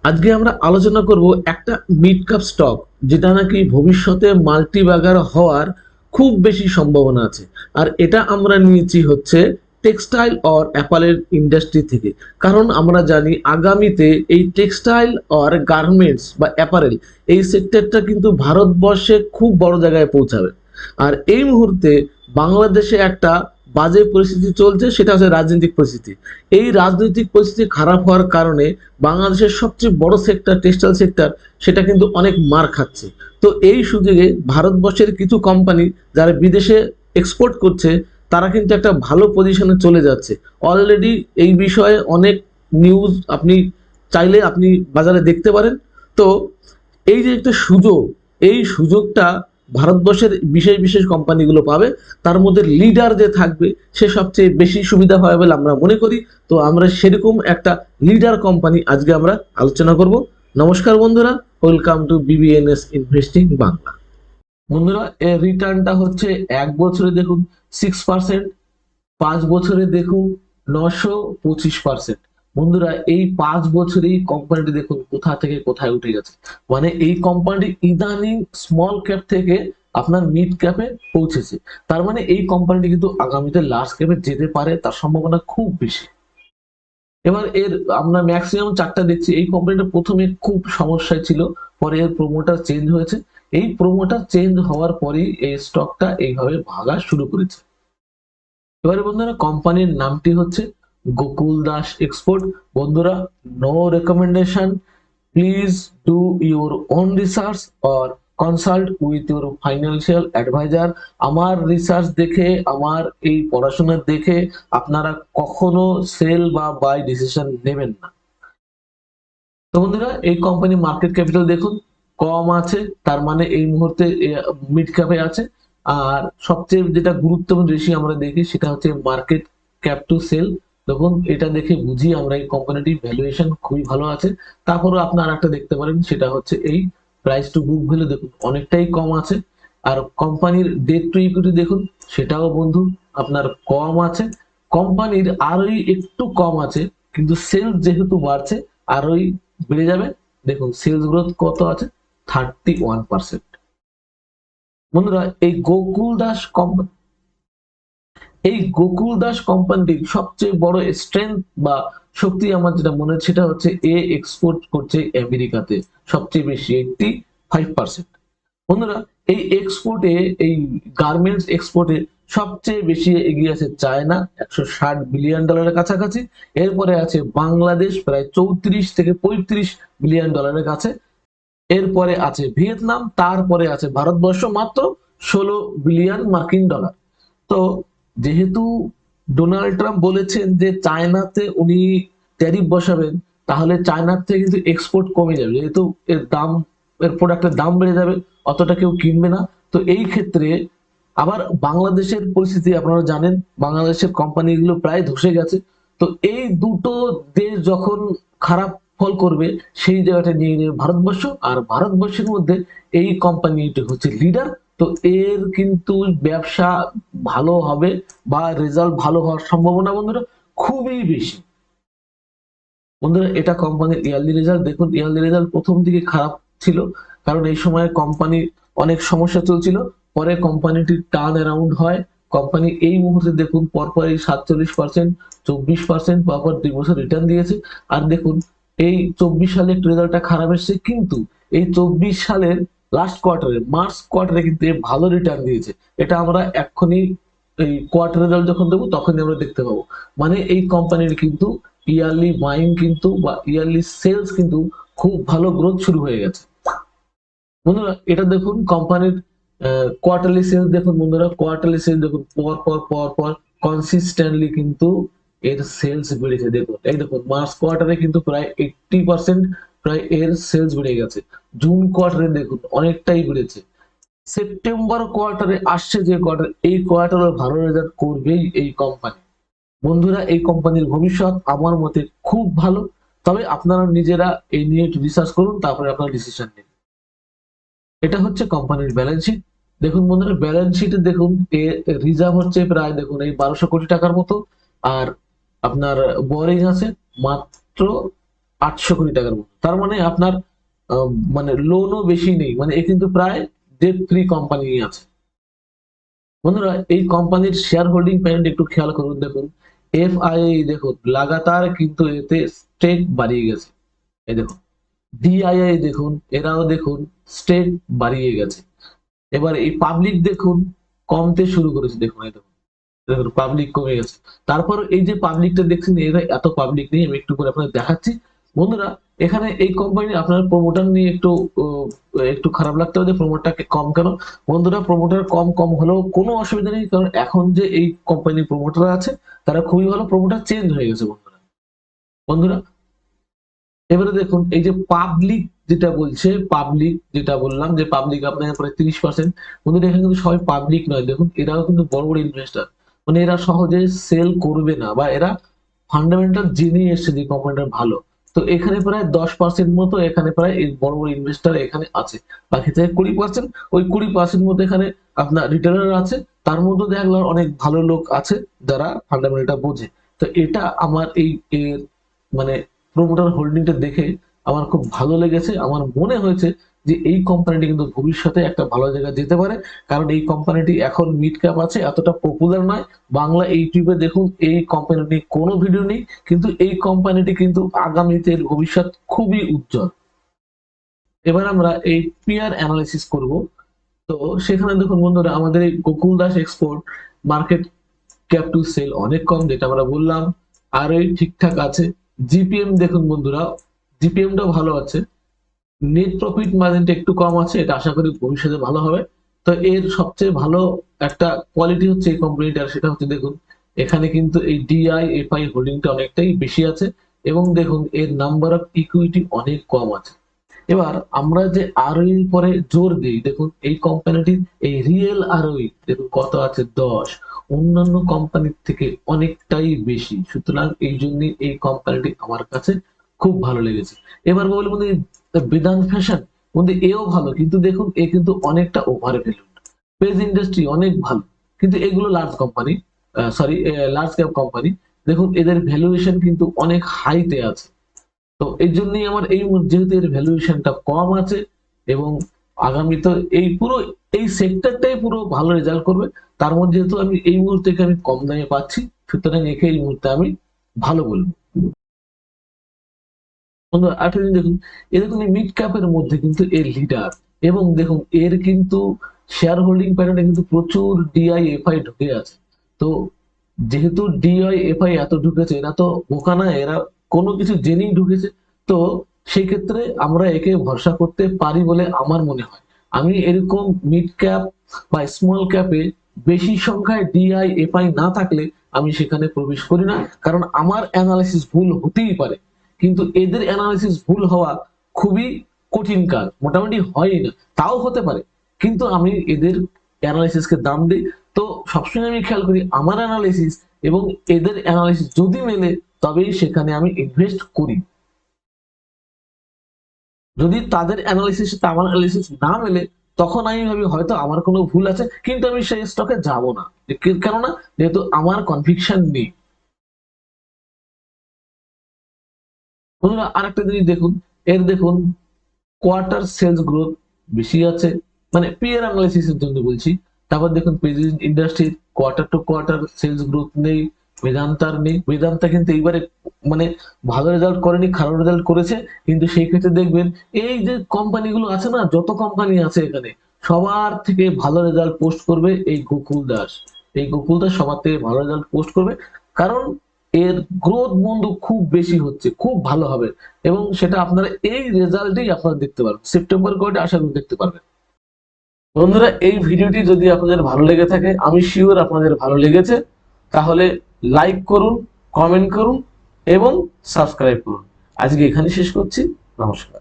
আজকে আমরা আলোচনা করব একটা মিড ক্যাপ স্টক, যেটা নাকি ভবিষ্যতে মাল্টি ব্যাগার হওয়ার খুব বেশি সম্ভাবনা আছে। আর এটা আমরা নিয়েছি হচ্ছে টেক্সটাইল অর অ্যাপারেল ইন্ডাস্ট্রি থেকে। কারণ আমরা জানি আগামীতে এই টেক্সটাইল অর গার্মেন্টস বা অ্যাপারেল এই সেক্টরটা কিন্তু ভারতবর্ষে খুব বড় জায়গায় পৌঁছাবে। আর এই মুহূর্তে বাংলাদেশে একটা বাজে পরিস্থিতি চলছে, সেটা হচ্ছে রাজনৈতিক পরিস্থিতি। এই রাজনৈতিক পরিস্থিতি খারাপ হওয়ার কারণে বাংলাদেশের সবচেয়ে বড় সেক্টর টেক্সটাইল সেক্টর সেটা কিন্তু অনেক মার খাচ্ছে। তো এই সুযোগে ভারতবর্ষের কিছু কোম্পানি যারা বিদেশে এক্সপোর্ট করছে তারা কিন্তু একটা ভালো পজিশনে চলে যাচ্ছে। অলরেডি এই বিষয়ে অনেক নিউজ আপনি চাইলে আপনি বাজারে দেখতে পারেন। তো এই যে একটা সুযোগ, এই সুযোগটা ভারতবর্ষের বিশেষ বিশেষ কোম্পানিগুলো পাবে। তার মধ্যে লিডার যে থাকবে সে সবচেয়ে বেশি সুবিধা পাবে বলে আমরা মনে করি। তো আমরা সেরকম একটা লিডার কোম্পানি আজকে আমরা আলোচনা করব। নমস্কার বন্ধুরা, ওয়েলকাম টু বিবিএনএস ইনভেস্টিং বাংলা। বন্ধুরা, এর রিটার্নটা হচ্ছে 1 বছরে দেখুন 6%, 5 বছরে দেখুন 925%। বন্ধুরা, এই 5 বছরেই কোম্পানিটি দেখুন কোথা থেকে কোথায় উঠে গেছে। মানে এই কোম্পানিটি ইদানিং স্মল ক্যাপ থেকে আপনার মিড ক্যাপে পৌঁছেছে। তার মানে এই কোম্পানিটি কিন্তু আগামীতে লার্জ ক্যাপে যেতে পারে, তার সম্ভাবনা খুব বেশি। এবার এর আমরা ম্যাক্সিমাম চারটা দেখছি। এই কোম্পানিটা প্রথমে খুব সমস্যায় ছিল, পরে এর প্রমোটার চেঞ্জ হয়েছে। এই প্রমোটার চেঞ্জ হওয়ার পরেই এই স্টকটা এইভাবে ভাগা শুরু করেছে। এবারে বন্ধুরা, কোম্পানির নামটি হচ্ছে গোকুল দাস এক্সপোর্ট। বন্ধুরা, no recommendation, please do your own research or consult with your financial advisor. আমার রিসার্চ দেখে, আমার এই পড়াশোনা দেখে আপনারা কখনো সেল বা বাই ডিসিশন নেবেন না। তো বন্ধুরা, এই কোম্পানি মার্কেট ক্যাপিটাল দেখুন কম আছে, তার মানে এই মুহূর্তে মিড ক্যাপে আছে। আর সবচেয়ে যেটা গুরুত্বপূর্ণ রেশিও আমরা দেখি সেটা হচ্ছে মার্কেট ক্যাপ টু সেল। দেখুন, এটা দেখে বুঝি আমরা এই কোম্পানিটির ভ্যালুয়েশন খুবই ভালো আছে। তারপরে আপনার একটা দেখতে পারেন, সেটা হচ্ছে এই প্রাইস টু বুক ভ্যালু দেখুন অনেকটাই কম আছে। আর কোম্পানির ডেট টু ইকুইটি দেখুন, সেটাও বন্ধু আপনার কম আছে। কোম্পানির আরোই একটু কম আছে, কিন্তু সেলস যেহেতু বাড়ছে আরোই বেড়ে যাবে। দেখুন সেলস গ্রোথ কত আছে, 31%। বন্ধুরা, এই গোকুল দাস কোম্পানিটির সবচেয়ে বড় স্ট্রেংথ বা শক্তি আমার যেটা মনে হয় সেটা হচ্ছে এ এক্সপোর্ট করছে আমেরিকাতে সবচেয়ে বেশি, 85%। বন্ধুরা, এই এক্সপোর্টে, এই গার্মেন্টস এক্সপোর্টে সবচেয়ে বেশি এগিয়ে আছে চায়না, $160 বিলিয়ন কাছাকাছি। এরপরে আছে বাংলাদেশ, প্রায় 34 থেকে 35 বিলিয়ন ডলারের কাছে। এরপরে আছে ভিয়েতনাম, তারপরে আছে ভারতবর্ষ মাত্র $16 বিলিয়ন। তো যেহেতু ডোনাল্ড ট্রাম্প বলেছেন যে চায়নাতে উনি ট্যারিফ বসাবেন, তাহলে চায়নার থেকে কিন্তু এক্সপোর্ট কমে যাবে, যেহেতু এর দাম, এর প্রোডাক্টের দাম বেড়ে যাবে, অতটা কেউ কিনবে না। তো এই ক্ষেত্রে আবার বাংলাদেশের পরিস্থিতি আপনারা জানেন, বাংলাদেশের কোম্পানিগুলো প্রায় ধসে গেছে। তো এই দুটো দেশ যখন খারাপ ফল করবে, সেই জায়গাটা নিয়ে নেবে ভারতবর্ষ। আর ভারতবর্ষের মধ্যে এই কোম্পানিটি হচ্ছে লিডার। তো এর কিন্তু ব্যবসা ভালো হবে বা রেজাল্ট ভালো হওয়ার সম্ভাবনা বন্ধুরা খুবই বেশি। বন্ধুরা, এটা কোম্পানির ইয়ারলি রেজাল্ট দেখুন। ইয়ারলি রেজাল্ট প্রথম দিকে খারাপ ছিল, কারণ এই সময় কোম্পানি অনেক সমস্যা চলছিল। পরে কোম্পানিটির টার্ন অ্যারাউন্ড হয়। কোম্পানি এই মুহূর্তে দেখুন পরপর এই 47%, 24%, পরপর 2 বছর রিটার্ন দিয়েছে। আর দেখুন এই 24 সালে একটু রেজাল্টটা খারাপ এসেছে, কিন্তু এই 24 সালের লাস্ট কোয়ার্টারে, মার্চ কোয়ার্টারে কিন্তু ভালো রিটার্ন দিয়েছে। এটা আমরা এক্ষুনি এই কোয়ার্টার রেজাল্ট যখন দেবো তখনই আমরা দেখতে পাবো। মানে এই কোম্পানির কিন্তু ইয়ারলি বাইং কিন্তু বা ইয়ারলি সেলস কিন্তু খুব ভালো গ্রোথ শুরু হয়ে গেছে। বন্ধুরা, এটা দেখুন কোম্পানির কোয়ার্টারলি সেলস দেখুন। বন্ধুরা, কোয়ার্টারলি সেলস দেখুন পর পর পর পর কনসিস্টেন্টলি কিন্তু এর সেলস বেড়েছে। দেখুন এই দেখুন মার্চ কোয়ার্টারে কিন্তু প্রায় 80% প্রায় এর সেলস বেড়ে গেছে। জুন কোয়ার্টারে দেখুন অনেকটাই বেড়েছে। সেপ্টেম্বর কোয়ার্টারে আসছে যে কোয়ার্টার, এই কোয়ার্টারে ভালো রেজাল্ট করবেই এই কোম্পানি। বন্ধুরা, এই কোম্পানির ভবিষ্যৎ আমার মতে খুব ভালো। তবে আপনারা নিজেরা এই নিয়ে একটু রিসার্চ করুন, তারপরে আপনারা ডিসিশন নিন। এটা হচ্ছে কোম্পানির ব্যালেন্স শিট। দেখুন বন্ধুরা, ব্যালেন্স শিটে দেখুন রিজার্ভ হচ্ছে প্রায় দেখুন এই 1200 কোটি টাকার মতো। আর আপনার বোরিং আছে মাত্র 800 কোটি টাকার মতো। তার মানে আপনার মানে লোনও বেশি নেই, মানে এ কিন্তু প্রায় ডেট ফ্রি কোম্পানি আছে। বন্ধুরা এই কোম্পানির শেয়ার হোল্ডিং প্যাটার্ন একটু খেয়াল করুন, দেখুন এফআইআই দেখুন লাগাতার কিন্তু এতে স্টেক বাড়িয়ে গেছে। এই দেখুন ডিআইআই দেখুন, এরাও দেখুন স্টেক বাড়িয়ে গেছে। এবার এই পাবলিক দেখুন কমতে শুরু করেছে, দেখুন এই দেখুন পাবলিক কমে গেছে। তারপর এই যে পাবলিকটা দেখছেন, এরা এত পাবলিক নেই, আমি একটু করে আপনাদের দেখাচ্ছি। বন্ধুরা এখানে এই কোম্পানি আপনার প্রমোটার নিয়ে একটু খারাপ লাগতে হবে যে প্রমোটারকে কম কেন। বন্ধুরা প্রমোটার কম কম হলেও কোনো অসুবিধা নেই, কারণ এখন যে এই কোম্পানির প্রমোটার আছে তারা খুবই ভালো, প্রমোটার চেঞ্জ হয়ে গেছে বন্ধুরা। বন্ধুরা এবারে দেখুন এই যে পাবলিক যেটা বলছে, পাবলিক যেটা বললাম যে পাবলিক আপনার প্রায় 30%। বন্ধুরা এখানে কিন্তু সবাই পাবলিক নয়, দেখুন এরাও কিন্তু বড় বড় ইনভেস্টার, মানে এরা সহজে সেল করবে না, বা এরা ফান্ডামেন্টাল জেনে এসছে যে কোম্পানিটা ভালো। তো এখানে প্রায় 10% মতো এখানে প্রায় এই বড় বড় ইনভেস্টার এখানে আছে। বাকি থেকে 20%, ওই 20% মধ্যে এখানে আপনার রিটেলার আছে, তার মধ্যে দেখা গেল অনেক ভালো লোক আছে যারা ফান্ডামেন্টাল বোঝে। তো এটা আমার এই মানে প্রমোটার হোল্ডিংটা দেখে আমার খুব ভালো লেগেছে। আমার মনে হয়েছে যে এই কোম্পানিটি কিন্তু ভবিষ্যতে একটা ভালো জায়গায় যেতে পারে, কারণ এই কোম্পানিটি এখন মিড ক্যাপ আছে, এতটা পপুলার নয়। বাংলা ইউটিউবে দেখুন এই কোম্পানি নিয়ে কোনো ভিডিও নেই, কিন্তু এই কোম্পানিটি কিন্তু আগামীতে ভবিষ্যৎ খুবই উজ্জ্বল। এবার আমরা এই পিয়ার অ্যানালিসিস করব। তো সেখানে দেখুন বন্ধুরা আমাদের এই Gokul Das export market cap to sale অনেক কম, যেটা আমরা বললাম, আর এই ঠিকঠাক আছে। জিপিএম দেখুন বন্ধুরা, জিপিএমটাও ভালো আছে। নেট প্রফিট মার্জিনটা একটু কম আছে, এটা আশা করি ভবিষ্যতে ভালো হবে। তো এর সবচেয়ে ভালো একটা কোয়ালিটি হচ্ছে এই কোম্পানিটার, সেটা হচ্ছে দেখুন এখানে কিন্তু এই ডিআইএফআই হোল্ডিংটা অনেকটাই বেশি আছে, এবং দেখুন এর নাম্বার অফ ইকুইটি অনেক কম আছে। এবার আমরা যে আরওই পরে জোর দিই, দেখুন এই কোম্পানিটির এই রিয়েল আরওই দেখুন কত আছে, 10, অন্যান্য কোম্পানির থেকে অনেকটাই বেশি। সুতরাং এই জন্য এই কোম্পানিটি আমার কাছে খুব ভালো লেগেছে। এবার বলবো বেদান্ত ফ্যাশন, মধ্যে এও ভালো, কিন্তু দেখুন এ কিন্তু অনেকটা ওভার ভ্যালুড। পেজ ইন্ডাস্ট্রি অনেক ভালো, কিন্তু এগুলো large company, sorry large cap company, দেখুন এদের ভ্যালুয়েশন কিন্তু অনেক হাইতে আছে। তো এই জন্যই আমার এই যেহেতু এর ভ্যালুয়েশনটা কম আছে, এবং আগামী তো এই পুরো এই সেক্টরটাই পুরো ভালো রেজাল্ট করবে, তার মধ্যে যেহেতু আমি এই মুহূর্তে আমি কম দামে পাচ্ছি, সুতরাং একে এই মুহূর্তে আমি ভালো বলবো। বন্ধুরা আরেকটা জিনিস দেখুন, এ দেখুন মিড ক্যাপের মধ্যে কিন্তু এর লিডার, এবং দেখুন এর কিন্তু শেয়ার হোল্ডিং প্যাটার্নে কিন্তু প্রচুর ডিআইএফআই ঢুকে আছে। তো যেহেতু ডিআইএফআই এত ঢুকেছে, এরা তো বোকা না, এরা কোনো কিছু জেনেই ঢুকেছে। তো সেই ক্ষেত্রে আমরা একে ভরসা করতে পারি বলে আমার মনে হয়। আমি এরকম মিড ক্যাপ বা স্মল ক্যাপে বেশি সংখ্যায় ডিআইএফআই না থাকলে আমি সেখানে প্রবেশ করি না, কারণ আমার অ্যানালিসিস ভুল হতেই পারে। কিন্তু এদের অ্যানালিসিস ভুল হওয়া খুবই কঠিন কাজ, মোটামুটি হয়ই না, তাও হতে পারে, কিন্তু আমি এদের অ্যানালিসিসকে দাম দিই। তো সবসময় আমি খেয়াল করি আমার অ্যানালিসিস এবং এদের অ্যানালিসিস যদি মেলে তবেই সেখানে আমি ইনভেস্ট করি। যদি তাদের অ্যানালিসিস সাথে আমার অ্যানালিসিস না মেলে, তখন আমি ভাবি হয়তো আমার কোনো ভুল আছে, কিন্তু আমি সেই স্টকে যাব না, কেননা যেহেতু আমার কনভিকশন নেই। বন্ধুরা আরেকটা জিনিস দেখুন, এর দেখুন কোয়ার্টার সেলস গ্রোথ বেশি আছে, মানে পিয়ার অ্যানালিসিস এর জন্য বলছি। তারপর দেখুন প্রেজেন্ট ইন্ডাস্ট্রির quarter to quarter sales growth নেই, বেদান্তার নেই। বেদান্তা কিন্তু এইবারে মানে ভালো রেজাল্ট করেনি, খারাপ রেজাল্ট করেছে, কিন্তু সেই ক্ষেত্রে দেখবেন এই যে কোম্পানিগুলো আছে না, যত কোম্পানি আছে এখানে সবার থেকে ভালো রেজাল্ট পোস্ট করবে এই গোকুল দাস। এই গোকুল দাস সবার থেকে ভালো রেজাল্ট পোস্ট করবে, কারণ এর গ্রোথ বন্ধু খুব বেশি হচ্ছে, খুব ভালো হবে, এবং সেটা আপনারা এই রেজাল্টেই আপনারা দেখতে পারবেন, সেপ্টেম্বর কোয়ার্টারে আশা করি দেখতে পারবেন। বন্ধুরা এই ভিডিওটি যদি আপনাদের ভালো লেগে থাকে, আমি শিওর আপনাদের ভালো লেগেছে, তাহলে লাইক করুন, কমেন্ট করুন এবং সাবস্ক্রাইব করুন। আজকে এখানে শেষ করছি, নমস্কার।